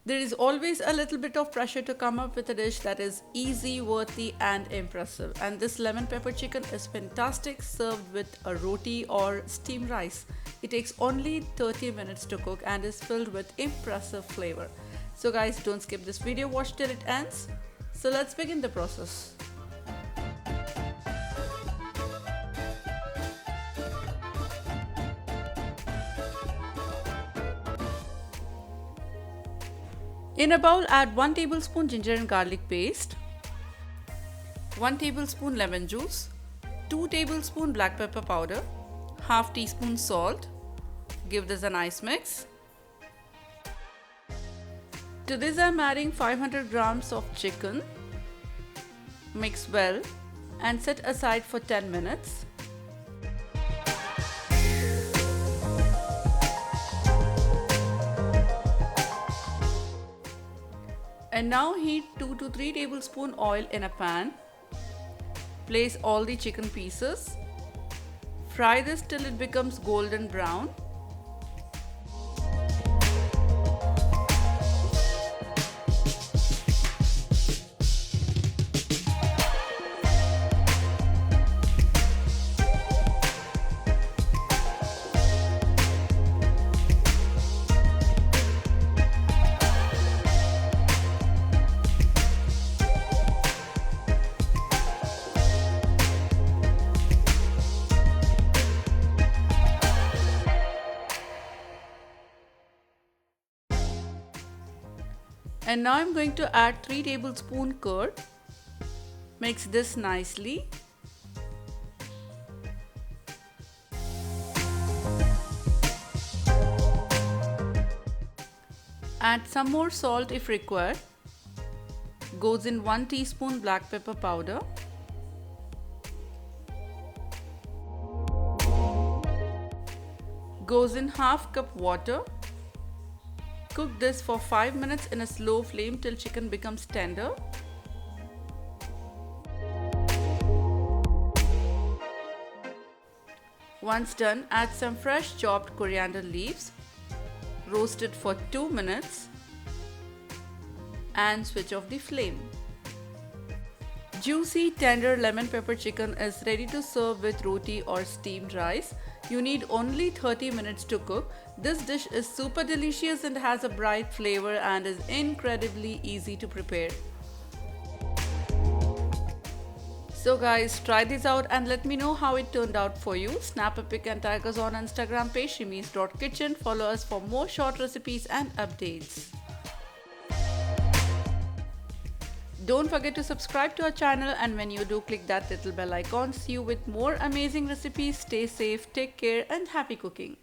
There is always a little bit of pressure to come up with a dish that is easy, worthy, and impressive. And this lemon pepper chicken is fantastic served with a roti or steamed rice. It takes only 30 minutes to cook and is filled with impressive flavor. So guys, don't skip this video, watch till it ends. So let's begin the process. In a bowl, add 1 tablespoon ginger and garlic paste, 1 tablespoon lemon juice, 2 tablespoon black pepper powder, half teaspoon salt. Give this a nice mix. To this I am adding 500 grams of chicken. Mix well and set aside for 10 minutes. And now heat 2 to 3 tablespoon oil in a pan. Place all the chicken pieces. Fry this till it becomes golden brown. And now I'm going to add 3 tablespoon curd. Mix this nicely. Add some more salt if required. Goes in 1 teaspoon black pepper powder. Goes in half cup water. Cook this for 5 minutes in a slow flame till chicken becomes tender. Once done, add some fresh chopped coriander leaves. Roast it for 2 minutes and switch off the flame. Juicy, tender lemon pepper chicken is ready to serve with roti or steamed rice. You need only 30 minutes to cook. This dish is super delicious and has a bright flavor and is incredibly easy to prepare. So guys, try this out and let me know how it turned out for you. Snap a pic and tag us on Instagram page shimis.kitchen. Follow us for more short recipes and updates. Don't forget to subscribe to our channel, and when you do, click that little bell icon. See you with more amazing recipes. Stay safe, take care, and happy cooking.